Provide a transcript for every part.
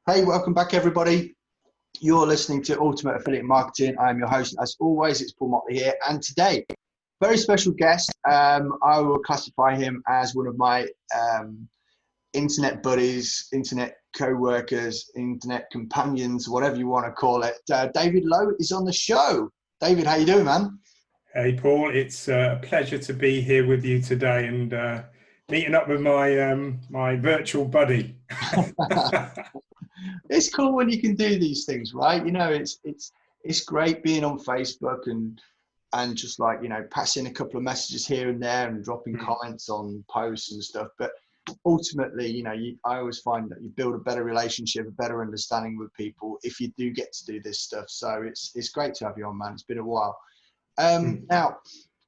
Hey, welcome back, everybody. You're listening to Ultimate Affiliate Marketing. I'm your host, as always. It's Paul Motley here, and today, very special guest. I will classify him as one of my internet buddies, internet co-workers, internet companions, whatever you want to call it. David Lowe is on the show. David, how you doing, man? Hey, Paul. It's a pleasure to be here with you today and meeting up with my virtual buddy. It's cool when you can do these things, right? You know, it's great being on Facebook and just like, you know, passing a couple of messages here and there and dropping comments on posts and stuff. But ultimately, you know, I always find that you build a better relationship, a better understanding with people if you do get to do this stuff. So it's great to have you on, man. It's been a while. Now,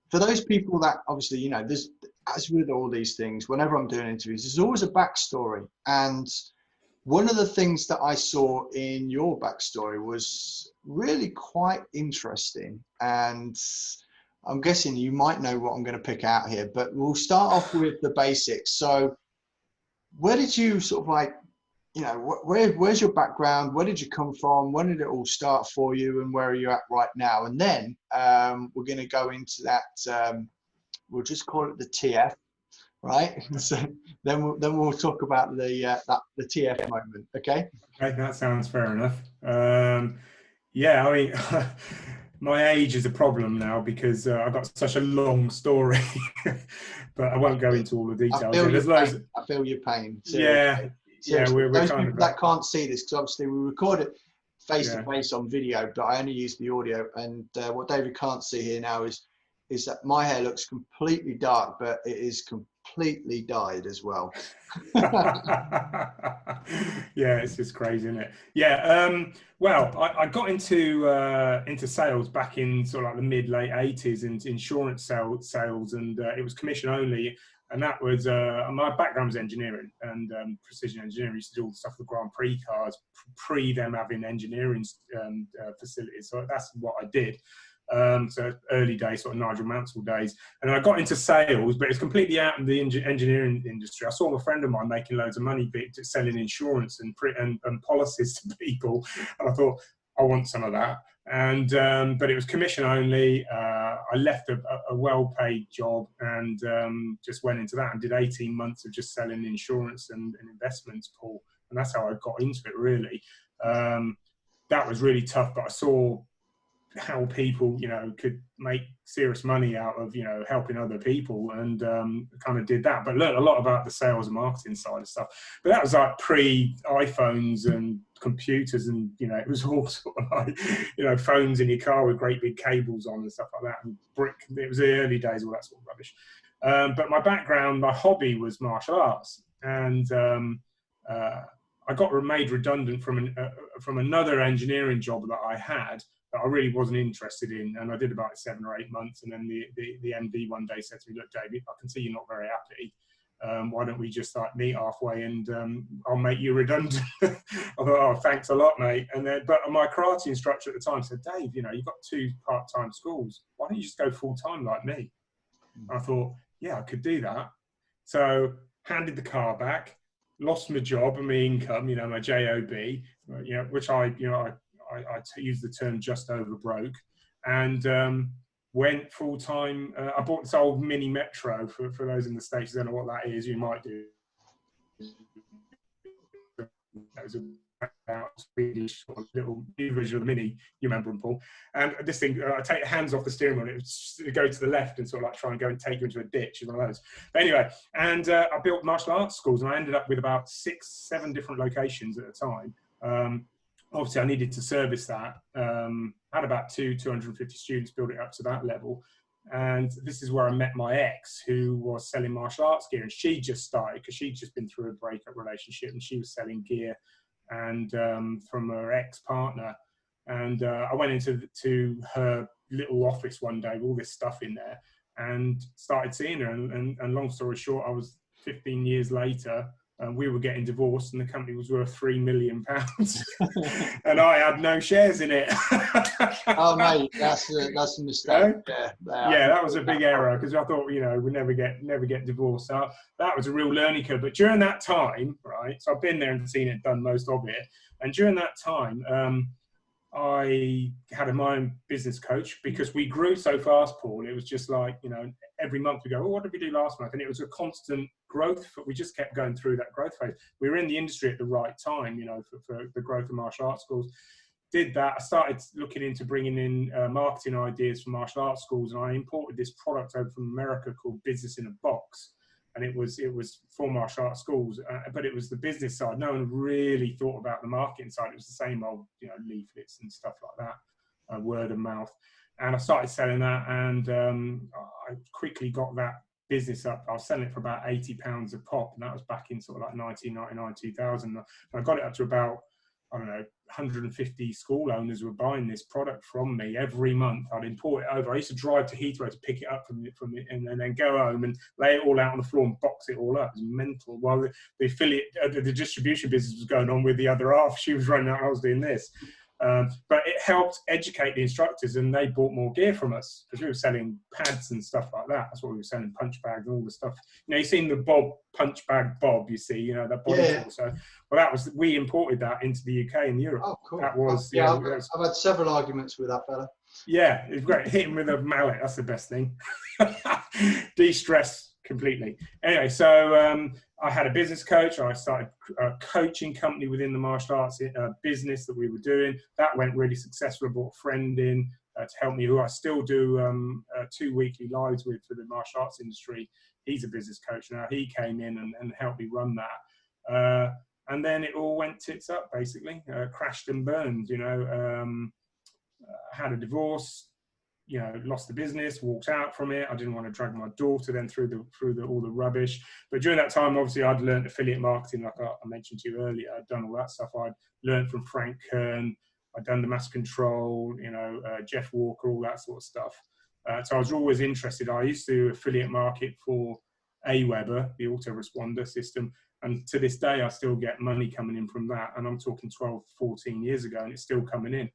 for those people that obviously, you know, there's, as with all these things, whenever I'm doing interviews, there's always a backstory. And one of the things that I saw in your backstory was really quite interesting. And I'm guessing you might know what I'm going to pick out here, but we'll start off with the basics. So where did you sort of like, you know, where's your background? Where did you come from? When did it all start for you? And where are you at right now? And then we're going to go into that, we'll just call it the TF. Right. So then we'll talk about the TF moment. Okay. Okay, that sounds fair enough. Yeah, I mean, my age is a problem now because I've got such a long story, but I won't go into all the details. I feel your pain. Seriously. Yeah. We're those kind people of that can't see this, because obviously we record it face to face on video, but I only use the audio. And what David can't see here now is that my hair looks completely dark, but it is completely dyed as well. Yeah, it's just crazy, isn't it? Yeah. Well, I got into sales back in sort of like the mid-late 80s, in insurance sales, and it was commission only. And that was my background was engineering and precision engineering. I used to do all the stuff with Grand Prix cars pre them having engineering facilities. So that's what I did. So early days, sort of Nigel Mansell days. And then I got into sales, but it's completely out of the engineering industry. I saw a friend of mine making loads of money selling insurance and policies to people. And I thought, I want some of that. And but it was commission only. I left a well-paid job and just went into that and did 18 months of just selling insurance and investments, Paul. And that's how I got into it, really. That was really tough, but I saw how people, you know, could make serious money out of, you know, helping other people, and kind of did that, but learned a lot about the sales and marketing side of stuff. But that was like pre-iPhones and computers, and, you know, it was all sort of like, you know, phones in your car with great big cables on and stuff like that, and brick. It was the early days, all that sort of rubbish. But my background, my hobby was martial arts, and I got made redundant from another engineering job that I had that I really wasn't interested in, and I did about 7 or 8 months, and then the MD one day said to me, "Look, David, I can see you're not very happy. Why don't we just like meet halfway and I'll make you redundant?" I thought, "Oh, thanks a lot, mate." And then, but my karate instructor at the time said, "Dave, you know, you've got 2 part-time schools. Why don't you just go full-time like me?" I thought, yeah, I could do that. So handed the car back, lost my job and my income, you know, my JOB, you know, which I use the term just over broke, and went full time. I bought this old mini Metro for those in the States who don't know what that is. You might do. That was about Swedish sort of little new version of the Mini. You remember them, Paul? And this thing, I take the hands off the steering wheel, it would go to the left and sort of like try and go and take you into a ditch, one of those. But anyway, and I built martial arts schools, and I ended up with about 6, 7 different locations at a time. Obviously, I needed to service that. Had about 250 students, built it up to that level. And this is where I met my ex, who was selling martial arts gear. And she just started, because she'd just been through a breakup relationship, and she was selling gear and from her ex-partner. And I went into her little office one day with all this stuff in there and started seeing her. And long story short, I was 15 years later, we were getting divorced and the company was worth £3 million and I had no shares in it. Oh mate, that's a mistake. Yeah, that was a big error, because I thought, we'd never get divorced. So that was a real learning curve. But during that time, right, so I've been there and seen it, done most of it. And during that time, I had my own business coach, because we grew so fast, Paul. It was just like, every month we go, oh, what did we do last month? And it was a constant growth. We just kept going through that growth phase. We were in the industry at the right time, for the growth of martial arts schools. Did that. I started looking into bringing in marketing ideas for martial arts schools, and I imported this product over from America called Business in a Box. And it was for martial arts schools, but it was the business side. No one really thought about the marketing side. It was the same old, leaflets and stuff like that, word of mouth. And I started selling that, and I quickly got that business up. I was selling it for about £80 a pop, and that was back in sort of like 1999, 2000. And I got it up to about, I don't know, 150 school owners were buying this product from me every month. I'd import it over. I used to drive to Heathrow to pick it up from it, and then go home and lay it all out on the floor and box it all up. It was mental. While the affiliate, the distribution business was going on with the other half, she was running out, I was doing this. But it helped educate the instructors, and they bought more gear from us, because we were selling pads and stuff like that. That's what we were selling, punch bags and all the stuff. You've seen the punch bag Bob, you see, that body tool. So, we imported that into the UK and Europe. Oh, cool. That was, I've had several arguments with that fella. Yeah, it's great. Hit him with a mallet. That's the best thing. De-stress completely. Anyway, so I had a business coach. I started a coaching company within the martial arts business that we were doing. That went really successful. I brought a friend in to help me, who I still do 2 weekly lives with for the martial arts industry. He's a business coach now. He came in and helped me run that. And then it all went tits up, basically. Crashed and burned, had a divorce, lost the business, walked out from it. I didn't want to drag my daughter then through all the rubbish. But during that time, obviously, I'd learned affiliate marketing, like I mentioned to you earlier. I'd done all that stuff. I'd learned from Frank Kern. I'd done the Mass Control, Jeff Walker, all that sort of stuff. So I was always interested. I used to affiliate market for AWeber, the autoresponder system. And to this day, I still get money coming in from that. And I'm talking 12, 14 years ago, and it's still coming in.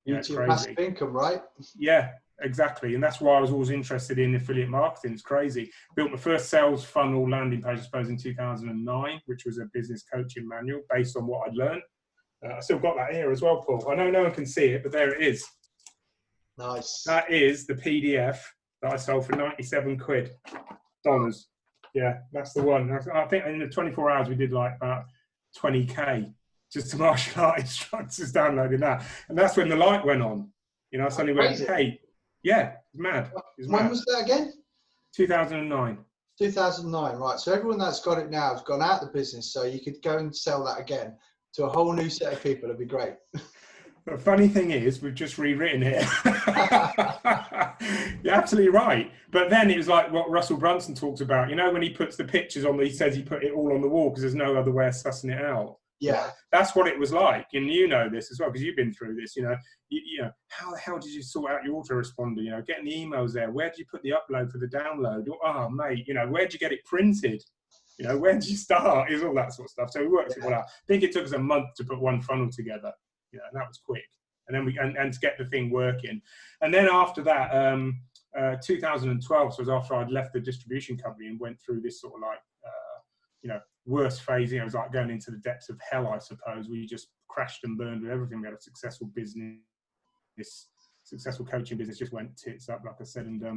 YouTube passive income, right? Yeah, exactly. And that's why I was always interested in affiliate marketing. It's crazy. Built my first sales funnel landing page, I suppose, in 2009, which was a business coaching manual based on what I'd learned. I still got that here as well, Paul. I know no one can see it, but there it is. Nice. That is the PDF that I sold for 97 quid. Dollars. Yeah, that's the one. I think in the 24 hours we did like about 20K just to martial art instructors downloading that. And that's when the light went on. I suddenly went, hey, yeah, it's mad. When was that again? 2009. 2009, right. So everyone that's got it now has gone out of the business, so you could go and sell that again to a whole new set of people. It'd be great. The funny thing is, we've just rewritten it. You're absolutely right. But then it was like what Russell Brunson talks about. When he puts the pictures on, he says he put it all on the wall because there's no other way of sussing it out. Yeah. That's what it was like. And this as well, because you've been through this. How the hell did you sort out your autoresponder? Getting the emails there. Where did you put the upload for the download? Oh, mate, where did you get it printed? Where did you start? Is all that sort of stuff. So we worked it all out. I think it took us a month to put one funnel together. And that was quick. And then and to get the thing working. And then after that, 2012, so it was after I'd left the distribution company and went through this sort of like, worst phase. It was like going into the depths of hell, I suppose. We just crashed and burned with everything. We had a successful business, successful coaching business, just went tits up, like I said. And, I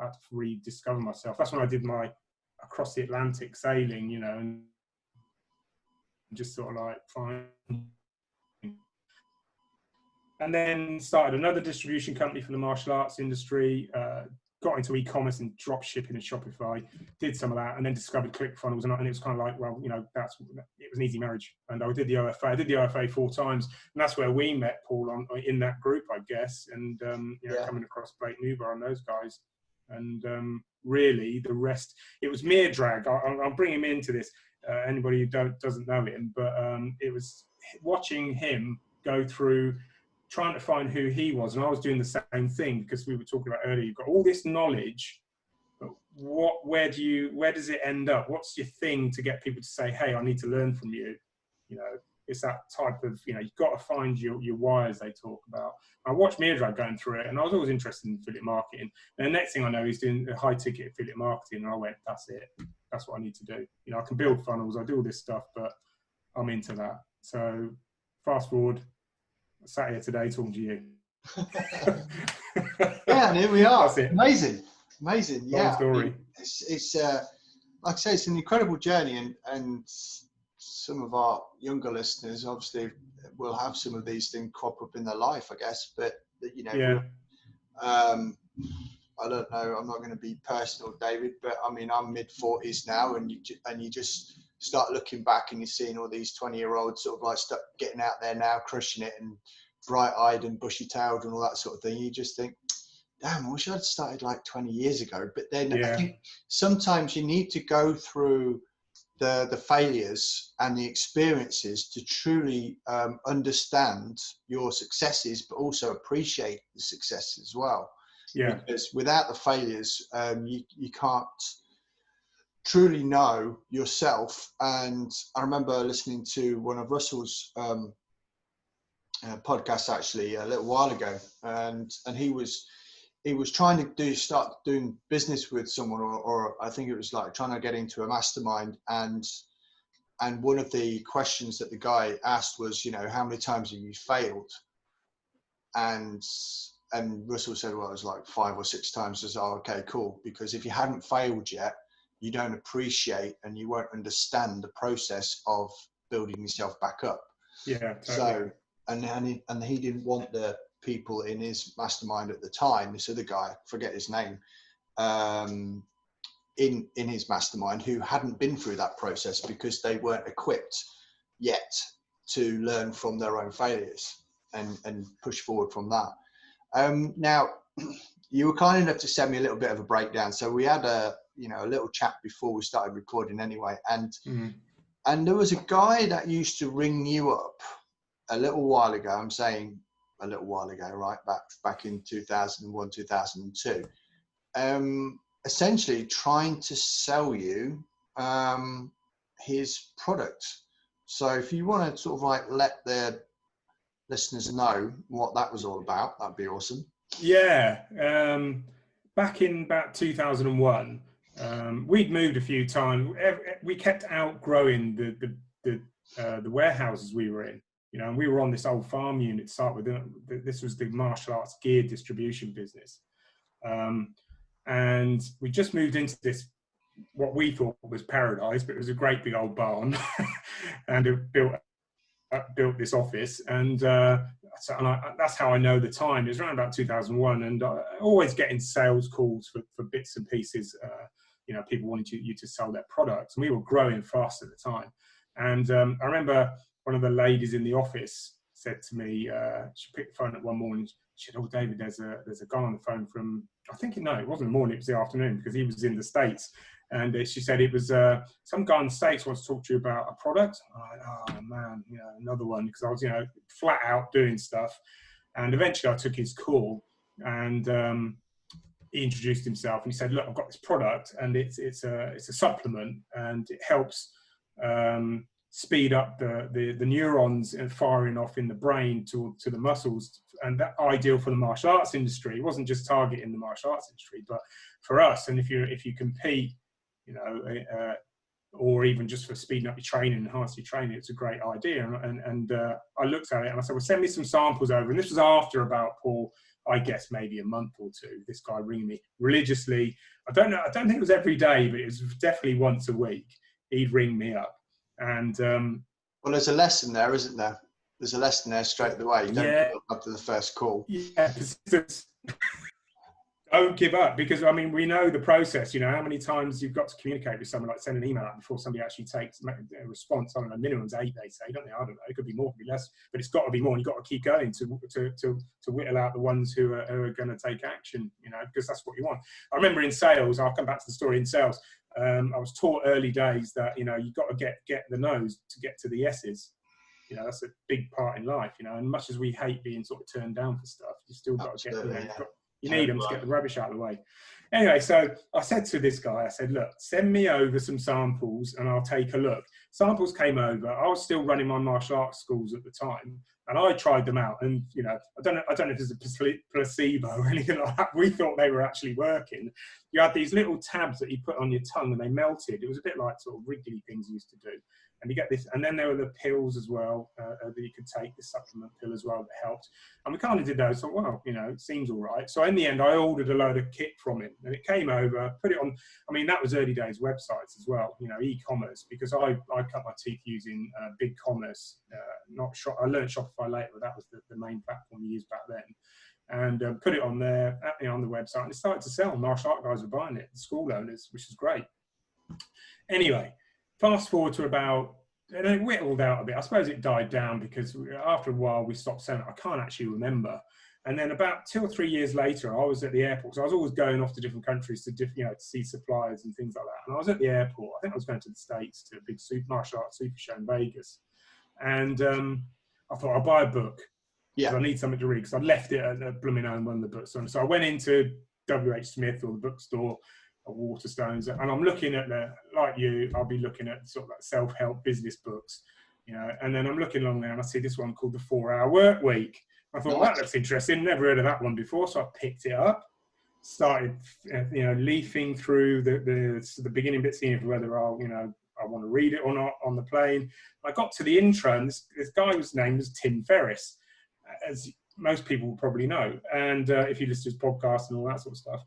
had to rediscover myself. That's when I did my across the Atlantic sailing, and just sort of like fine. And then started another distribution company for the martial arts industry, got into e-commerce and drop shipping and Shopify, did some of that, and then discovered ClickFunnels. And it was kind of like, well, it was an easy marriage. And I did the OFA. I did the OFA 4 times. And that's where we met, Paul, in that group, I guess. And, coming across Blake Newbar and those guys. And really, the rest, it was mere drag. I'll bring him into this, anybody who doesn't know him. But it was watching him go through trying to find who he was, and I was doing the same thing, because we were talking about earlier, you've got all this knowledge, but where does it end up? What's your thing to get people to say, hey, I need to learn from you? You know, it's that type of, you know, you've got to find your why, as they talk about. I watched Mairdad going through it, and I was always interested in affiliate marketing. And the next thing I know, he's doing a high ticket affiliate marketing, and I went, that's it. That's what I need to do. You know, I can build funnels, I do all this stuff, but I'm into that. So fast forward, I sat here today talking to you. Yeah, and here we are. That's it. Amazing. Yeah. Long story. I mean, it's like I say, it's an incredible journey, and some of our younger listeners obviously will have some of these things crop up in their life, I guess. But you know, yeah. I don't know. I'm not going to be personal, David, but I mean, I'm mid-40s now, and you just start looking back and you're seeing all these 20-year-olds sort of like start getting out there now, crushing it, and bright-eyed and bushy-tailed and all that sort of thing. You just think, damn, I wish I'd started like 20 years ago. But then I think sometimes you need to go through the failures and the experiences to truly understand your successes, but also appreciate the successes as well. Yeah. Because without the failures, you can't truly know yourself. And I remember listening to one of Russell's podcasts actually a little while ago, and he was trying to start doing business with someone, or I think it was like trying to get into a mastermind, and one of the questions that the guy asked was, you know, how many times have you failed? And Russell said, well, it was like 5 or 6 times. I said, oh, okay, cool. Because if you hadn't failed yet, you don't appreciate and you won't understand the process of building yourself back up. Yeah. Totally. So, and he didn't want the people in his mastermind at the time, this other guy, forget his name, in his mastermind, who hadn't been through that process because they weren't equipped yet to learn from their own failures and push forward from that. Now, you were kind enough to send me a little bit of a breakdown. So we had a little chat before we started recording anyway. And there was a guy that used to ring you up a little while ago. I'm saying a little while ago, right? Back in 2001, 2002. Essentially trying to sell you his product. So if you want to sort of like let the listeners know what that was all about, that'd be awesome. Yeah. Back in about 2001, we'd moved a few times. We kept outgrowing the warehouses we were in, you know, and we were on this old farm unit to start with. This was the martial arts gear distribution business. And we just moved into this, what we thought was paradise, but it was a great big old barn. And it built this office, and that's how I know the time. It was around about 2001, and always getting sales calls for bits and pieces. You know, people wanting you to sell their products, and we were growing fast at the time. And I remember one of the ladies in the office said to me, she picked the phone up one morning. She said, "Oh, David, there's a guy on the phone from," I think it wasn't the morning, it was the afternoon, because he was in the States. And she said it was some guy in the States wants to talk to you about a product. I'm like, oh man, you know, another one, because I was, you know, flat out doing stuff. And eventually I took his call, and he introduced himself, and he said, "Look, I've got this product, and it's a supplement, and it helps speed up the neurons firing off in the brain to the muscles, and that ideal for the martial arts industry." It wasn't just targeting the martial arts industry, but for us. And if you compete, you know, or even just for speeding up your training, enhancing your training, it's a great idea. And I looked at it and I said, well, send me some samples over. And this was after about, Paul, I guess maybe a month or two, this guy ringing me religiously. I don't think it was every day, but it was definitely once a week. He'd ring me up. And well, there's a lesson there, isn't there? There's a lesson there straight away. You don't give up after the first call. Yeah, don't give up, because I mean, we know the process. You know how many times you've got to communicate with someone, like send an email out before somebody actually takes a response. I don't know, minimum's 8, they say, don't they? I don't know. It could be more, could be less, but it's got to be more. And you've got to keep going to whittle out the ones who are going to take action. You know, because that's what you want. I remember in sales, I'll come back to the story in sales. I was taught early days that, you know, you've got to get the no's to get to the yeses. You know, that's a big part in life. You know, and much as we hate being sort of turned down for stuff, you still got to get. You know, You need them to get the rubbish out of the way. Anyway, so I said to this guy, I said, look, send me over some samples and I'll take a look. Samples came over. I was still running my martial arts schools at the time, and I tried them out. And, you know, I don't know if there's a placebo or anything like that. We thought they were actually working. You had these little tabs that you put on your tongue and they melted. It was a bit like sort of wriggly things you used to do. And you get this, and then there were the pills as well that you could take, the supplement pill as well that helped. And we kind of did those. So, well, you know, it seems all right. So in the end, I ordered a load of kit from him, and it came over, put it on. I mean, that was early days websites as well, you know, e-commerce, because I cut my teeth using big commerce, not shop. I learned Shopify later, but that was the main platform we used back then. And put it on there, you know, on the website, and it started to sell. Martial art guys were buying it, the school owners, which is great. Anyway. Fast forward to about, and it whittled out a bit. I suppose it died down because after a while we stopped selling it. I can't actually remember. And then about 2 or 3 years later, I was at the airport. So I was always going off to different countries to, you know, to see suppliers and things like that. And I was at the airport. I think I was going to the States to a big martial arts super show in Vegas. And I thought I'll buy a book. Yeah. I need something to read because I'd left it at blooming home, one of the books. So I went into W.H. Smith or the bookstore, Waterstones, and I'm looking at like you, I'll be looking at sort of like self-help business books, you know, and then I'm looking along there and I see this one called The 4-Hour Work Week. I thought, well, that looks interesting, never heard of that one before, so I picked it up, started, you know, leafing through the beginning bits, seeing whether I want to read it or not on the plane. I got to the intro, and this guy's name was Tim Ferris, as most people will probably know, and if you listen to his podcast and all that sort of stuff,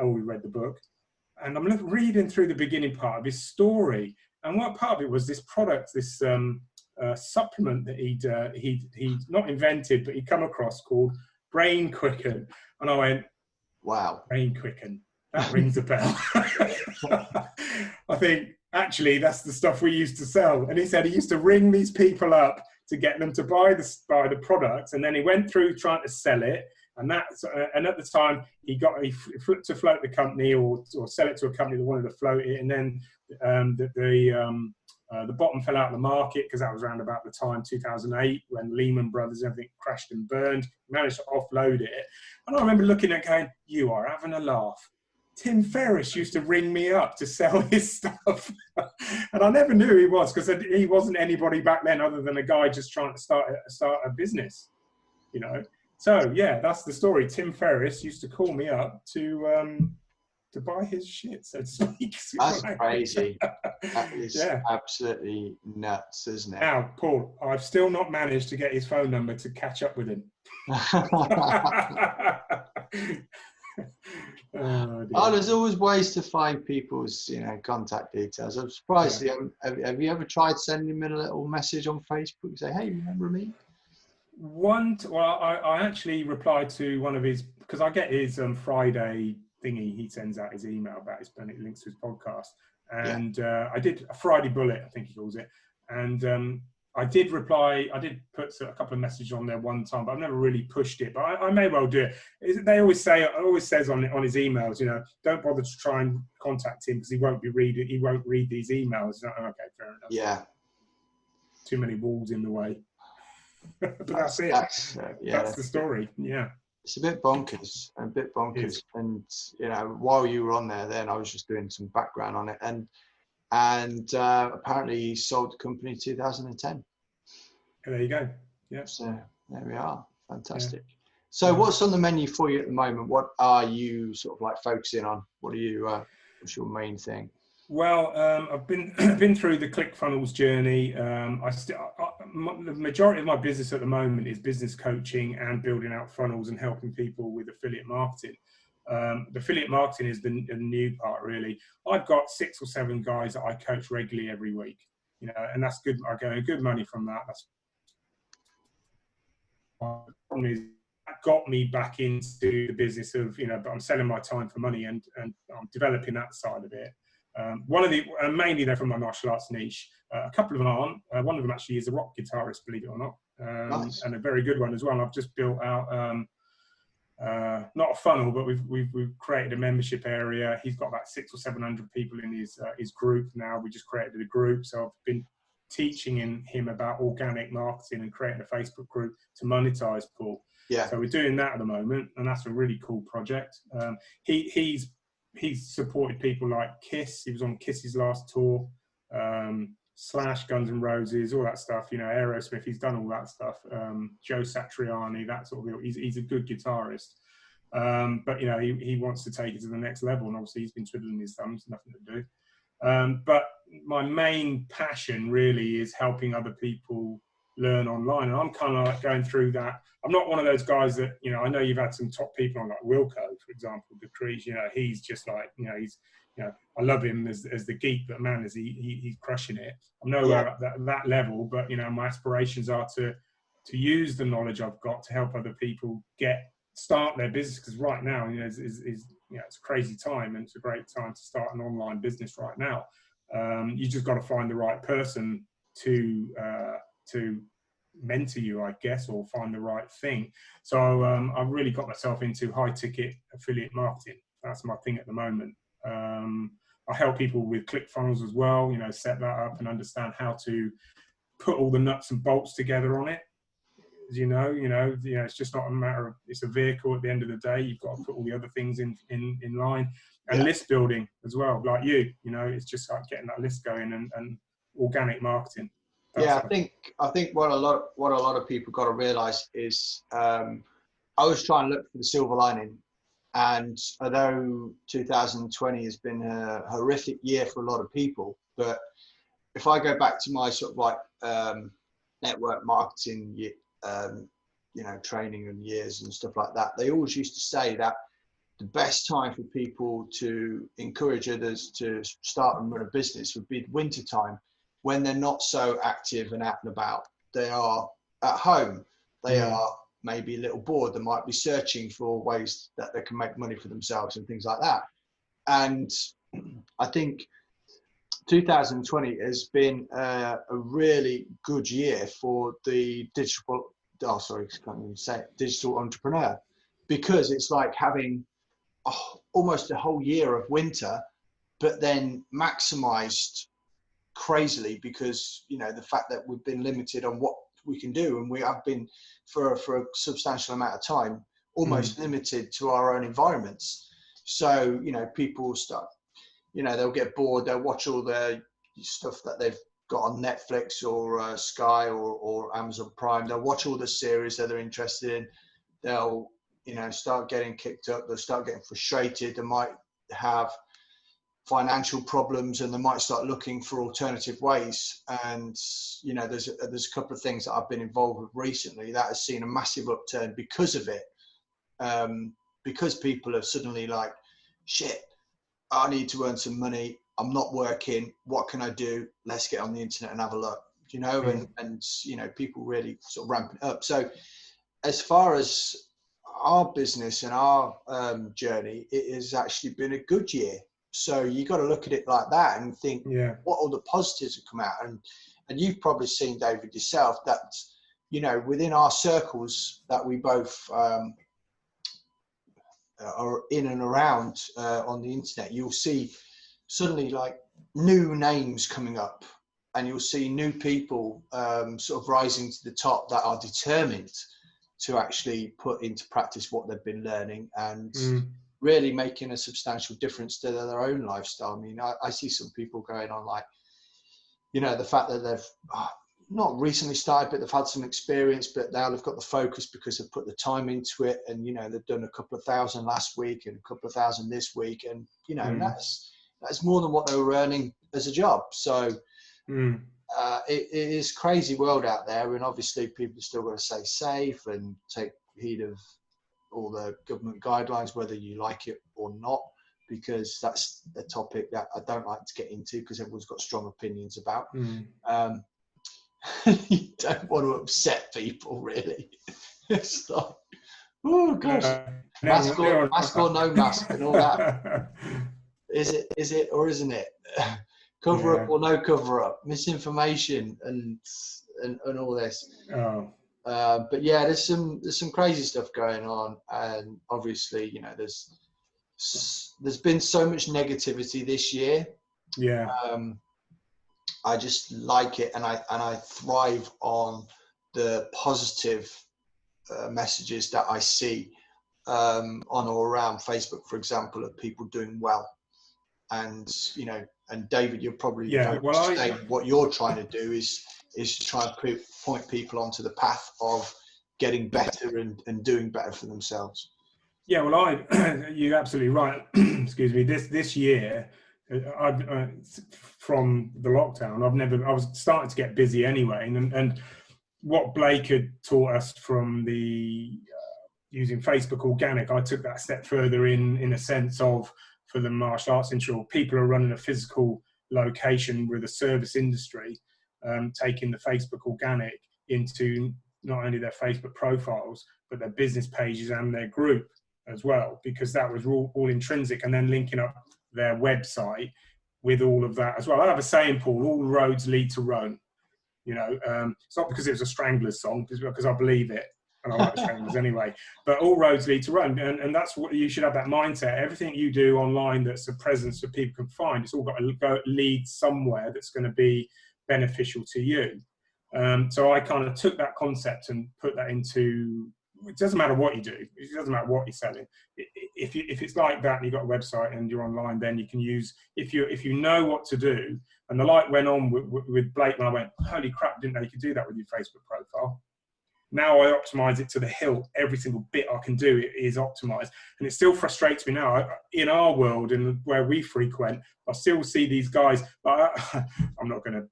or we read the book. And I'm reading through the beginning part of his story, and what part of it was this product, this supplement that he'd not invented, but he'd come across, called Brain Quicken. And I went, "Wow, Brain Quicken, that rings a bell." I think actually that's the stuff we used to sell. And he said he used to ring these people up to get them to buy the product, and then he went through trying to sell it. And at the time he to float the company or sell it to a company that wanted to float it, and then the bottom fell out of the market because that was around about the time 2008 when Lehman Brothers, everything crashed and burned. He managed to offload it, and I remember looking at it going, "You are having a laugh. Tim Ferris used to ring me up to sell his stuff," and I never knew who he was because he wasn't anybody back then other than a guy just trying to start a business, you know. So yeah, that's the story. Tim Ferris used to call me up to buy his shit, so to speak. That's crazy. That is absolutely nuts, isn't it? Now, Paul, I've still not managed to get his phone number to catch up with him. Oh, there's always ways to find people's, you know, contact details. I'm surprised. Yeah. Have you ever tried sending him a little message on Facebook? Say, "Hey, remember me?" I actually replied to one of his, because I get his Friday thingy. He sends out his email about his, and it links to his podcast. And I did a Friday bullet, I think he calls it. And I did reply. I did put a couple of messages on there one time, but I've never really pushed it. But I may well do it. They always says on his emails, you know, don't bother to try and contact him because he won't read these emails. Okay, fair enough. Yeah. Too many walls in the way. But that's it. That's the story. Yeah. It's a bit bonkers. And you know, while you were on there, then I was just doing some background on it, and apparently he sold the company in 2010. There you go. Yeah. So there we are. Fantastic. Yeah. So what's on the menu for you at the moment? What are you sort of like focusing on? What are you? What's your main thing? Well, I've been through the ClickFunnels journey. The majority of my business at the moment is business coaching and building out funnels and helping people with affiliate marketing. The affiliate marketing is the new part, really. I've got 6 or 7 guys that I coach regularly every week, you know, and that's good. I get good money from that. That got me back into the business of, you know, but I'm selling my time for money and I'm developing that side of it. Mainly they're from my martial arts niche. A couple of them aren't. One of them actually is a rock guitarist, believe it or not, nice. And a very good one as well. I've just built out not a funnel, but we've created a membership area. He's got about 600 or 700 people in his group now. We just created a group, so I've been teaching him about organic marketing and creating a Facebook group to monetize Paul. Yeah. So we're doing that at the moment, and that's a really cool project. He's supported people like Kiss. He was on Kiss's last tour, Slash, Guns N' Roses, all that stuff. You know, Aerosmith. He's done all that stuff. Joe Satriani, that sort of. He's a good guitarist. But you know, he wants to take it to the next level, and obviously he's been twiddling his thumbs, nothing to do. But my main passion really is helping other people learn online, and I'm kind of like going through that. I'm not one of those guys that, you know, I know you've had some top people on, like Wilco, for example, Decrease. You know, he's just like, you know, I love him as the geek, but man, he's crushing it. I'm nowhere at that level, but you know, my aspirations are to use the knowledge I've got to help other people start their business, because right now, you know, is you know, it's a crazy time, and it's a great time to start an online business right now. You just got to find the right person to mentor you, I guess, or find the right thing. So I've really got myself into high ticket affiliate marketing. That's my thing at the moment. I help people with ClickFunnels as well, you know, set that up and understand how to put all the nuts and bolts together on it. You know, it's just not a matter of, it's a vehicle at the end of the day. You've got to put all the other things in line, and list building as well. Like you know, it's just like getting that list going and organic marketing. I think what a lot of people got to realize is, I was trying to look for the silver lining, and although 2020 has been a horrific year for a lot of people, but if I go back to my sort of like network marketing, you know, training and years and stuff like that, they always used to say that the best time for people to encourage others to start and run a business would be winter time, when they're not so active and out and about. They are at home. They are maybe a little bored. They might be searching for ways that they can make money for themselves and things like that. And I think 2020 has been a really good year for the digital entrepreneur, because it's like having almost a whole year of winter, but then maximized crazily, because, you know, the fact that we've been limited on what we can do, and we have been for a substantial amount of time almost limited to our own environments. So, you know, people start, you know, they'll get bored, they'll watch all the stuff that they've got on Netflix or Sky or Amazon Prime. They'll watch all the series that they're interested in. They'll, you know, start getting kicked up. They'll start getting frustrated. They might have financial problems, and they might start looking for alternative ways. And, you know, there's a couple of things that I've been involved with recently that has seen a massive upturn because of it. Because people have suddenly like, shit, I need to earn some money. I'm not working. What can I do? Let's get on the internet and have a look, you know, and, you know, people really sort of ramping up. So as far as our business and our journey, it has actually been a good year. So you got to look at it like that and think, what all the positives have come out. And you've probably seen, David, yourself, that, you know, within our circles that we both are in and around on the internet, you'll see suddenly like new names coming up, and you'll see new people sort of rising to the top that are determined to actually put into practice what they've been learning, and really making a substantial difference to their own lifestyle. I mean, I see some people going on like, you know, the fact that they've not recently started, but they've had some experience, but now they've got the focus because they've put the time into it. And, you know, they've done a couple of thousand last week and a couple of thousand this week. And, you know, that's more than what they were earning as a job. So it is a crazy world out there. And obviously people still got to stay safe and take heed of all the government guidelines, whether you like it or not, because that's a topic that I don't like to get into because everyone's got strong opinions about. You don't want to upset people, really. It's like, oh gosh, mask or no mask and all that. Is it or isn't it? Cover up or no cover up, misinformation and all this. But yeah, there's some crazy stuff going on, and obviously, you know, there's been so much negativity this year. I just like it, and I thrive on the positive messages that I see on or around Facebook, for example, of people doing well. And and David, you're probably saying what you're trying to do is to try and point people onto the path of getting better and doing better for themselves. Yeah, well, you're absolutely right. Excuse me. This year, from the lockdown, I was starting to get busy anyway, and what Blake had taught us from the using Facebook organic, I took that a step further in a sense of, for the martial arts industry, people are running a physical location with a service industry, taking the Facebook organic into not only their Facebook profiles, but their business pages and their group as well, because that was all intrinsic, and then linking up their website with all of that as well. I have a saying, Paul, all roads lead to Rome. It's not because it was a Stranglers song, it's because I believe it, and I like the Stranglers anyway. But all roads lead to Rome, and that's what you should have, that mindset. Everything you do online that's a presence that people can find, it's all got to lead somewhere that's going to be beneficial to you. So I kind of took that concept and put that into, it doesn't matter what you do, it doesn't matter what you're selling. If it's like that and you've got a website and you're online, then you can use, if you know what to do. And the light went on with Blake when I went, holy crap, didn't know you could do that with your Facebook profile. Now I optimize it to the hilt. Every single bit I can do is optimized. And it still frustrates me now. In our world and where we frequent, I still see these guys, I'm not going to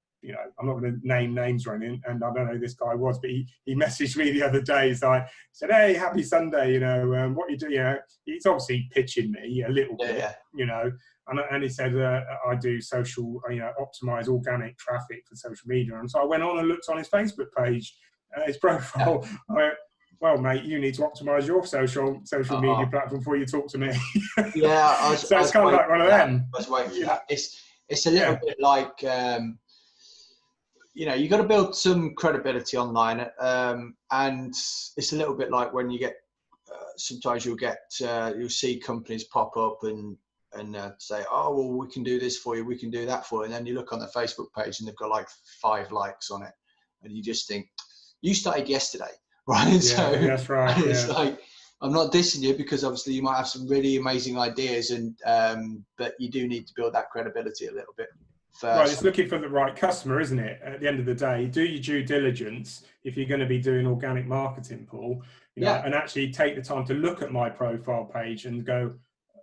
name names or anything, and I don't know who this guy was, but he messaged me the other day. So I said, hey, happy Sunday, what you do, he's obviously pitching me a little bit, and he said, I do social, optimize organic traffic for social media. And so I went on and looked on his Facebook page, his profile. Yeah. I went, well, mate, you need to optimize your social media platform before you talk to me. Yeah. So it's kind of like one of them. I was waiting for that. It's a little bit like, you got to build some credibility online, and it's a little bit like when you get sometimes you'll see companies pop up and say, oh well, we can do this for you, we can do that for you, and then you look on their Facebook page and they've got like 5 likes on it, and you just think, you started yesterday, right? Yeah, so that's right. It's like, I'm not dissing you, because obviously you might have some really amazing ideas, and but you do need to build that credibility a little bit first. Right, it's looking for the right customer, isn't it? At the end of the day, do your due diligence if you're going to be doing organic marketing, Paul. And actually take the time to look at my profile page and go,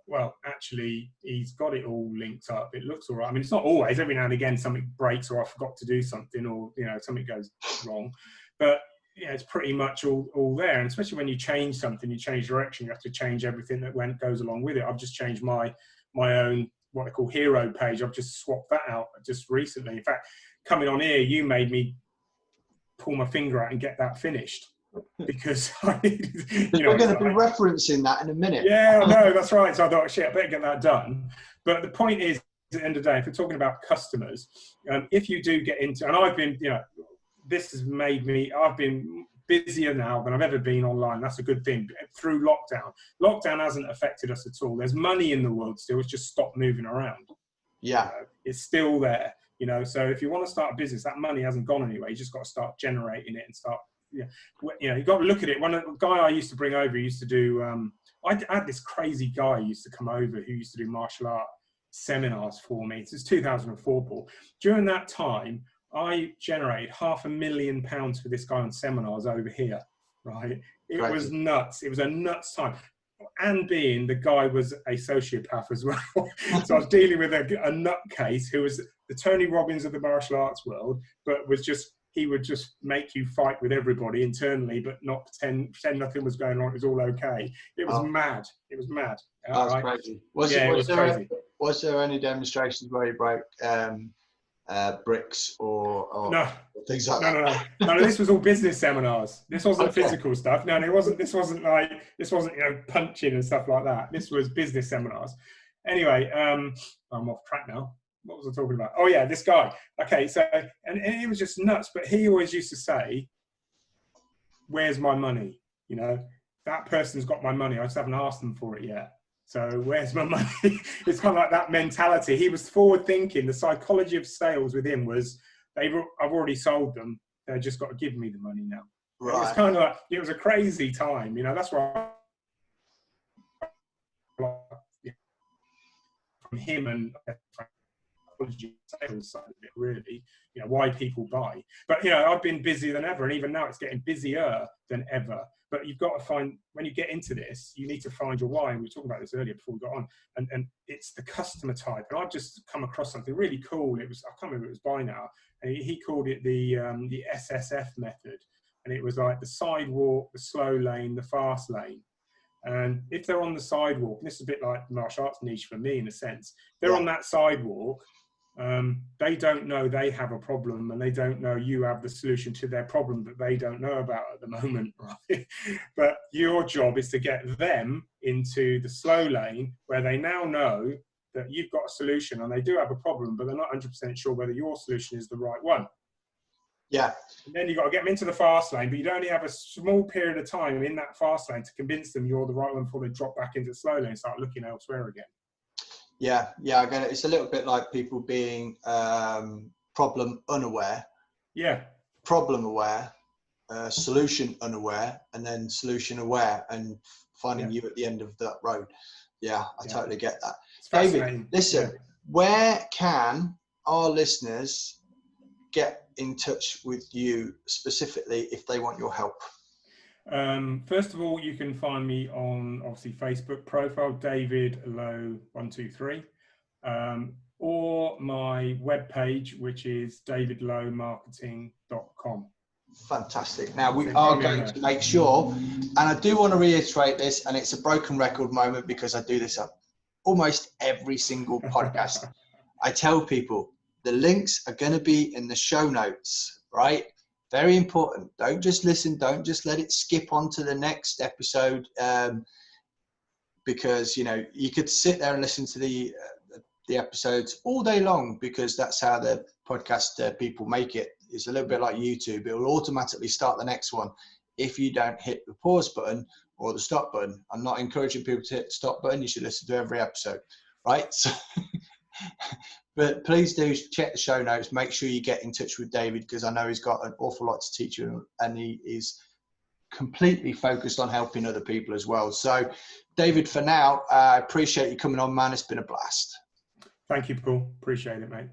well, actually, he's got it all linked up. It looks all right. I mean, it's not always. Every now and again, something breaks, or I forgot to do something, or something goes wrong. But it's pretty much all there. And especially when you change something, you change direction, you have to change everything that goes along with it. I've just changed my own, what I call hero page. I've just swapped that out just recently. In fact, coming on here, you made me pull my finger out and get that finished, because we're going to be referencing that in a minute. Yeah, no, that's right. So I thought, shit, I better get that done. But the point is, at the end of the day, if we're talking about customers, if you do get into, and I've been, this has made me, I've been busier now than I've ever been online. That's a good thing. Through lockdown. Lockdown hasn't affected us at all. There's money in the world still. It's just stopped moving around. Yeah. It's still there. So if you want to start a business, that money hasn't gone anywhere. You just got to start generating it and start, you've got to look at it. One guy I used to bring over, he used to do, I had this crazy guy who used to come over who used to do martial art seminars for me. It's 2004, Paul. During that time, I generated £500,000 for this guy on seminars over here, right? It was nuts. It was a nuts time. And being the guy was a sociopath as well. So I was dealing with a nutcase who was the Tony Robbins of the martial arts world, but he would just make you fight with everybody internally, but not pretend nothing was going on. It was all okay. It was mad. It was mad. That's crazy. Was there any demonstrations where you broke bricks or no things like that? No, this was all business seminars. This wasn't physical stuff. No, it wasn't. This wasn't punching and stuff like that. This was business seminars. Anyway, I'm off track now. What was I talking about? Oh yeah, this guy. Okay, so and he was just nuts. But he always used to say, "Where's my money?" That person's got my money. I just haven't asked them for it yet. So where's my money? It's kind of like that mentality. He was forward thinking. The psychology of sales with him was, I've already sold them. They just got to give me the money now. Right. It was kind of like, it was a crazy time. You know, that's why from him and sales side of it, really, you know, why people buy. But, you know, I've been busier than ever, and even now it's getting busier than ever. But you've got to find, when you get into this, you need to find your why. And we were talking about this earlier before we got on, and it's the customer type. And I've just come across something really cool. It was, I can't remember, it was by now, and he called it the SSF method. And it was like the sidewalk, the slow lane, the fast lane. And if they're on the sidewalk, and this is a bit like the martial arts niche for me in a sense, they're on that sidewalk, they don't know they have a problem, and they don't know you have the solution to their problem that they don't know about at the moment, right? But your job is to get them into the slow lane where they now know that you've got a solution and they do have a problem, but they're not 100% sure whether your solution is the right one. Yeah. And then you've got to get them into the fast lane, but you'd only have a small period of time in that fast lane to convince them you're the right one before they drop back into the slow lane and start looking elsewhere again. Yeah, I get it. It's a little bit like people being problem unaware. Yeah. Problem aware, solution unaware, and then solution aware, and finding you at the end of that road. Yeah, I totally get that. David, listen, where can our listeners get in touch with you specifically if they want your help? First of all, you can find me on obviously Facebook profile, David Lowe 123, or my webpage, which is davidlowemarketing.com. Fantastic. Now we are going to make sure, and I do want to reiterate this, and it's a broken record moment because I do this up almost every single podcast. I tell people the links are going to be in the show notes, right? Very important. Don't just listen. Don't just let it skip on to the next episode, because, you know, you could sit there and listen to the episodes all day long, because that's how the podcast people make it. It's a little bit like YouTube. It will automatically start the next one if you don't hit the pause button or the stop button. I'm not encouraging people to hit the stop button. You should listen to every episode, right? So, but please do check the show notes. Make sure you get in touch with David, because I know he's got an awful lot to teach you, and he is completely focused on helping other people as well. So, David, for now, I appreciate you coming on, man. It's been a blast. Thank you, Paul. Appreciate it, mate.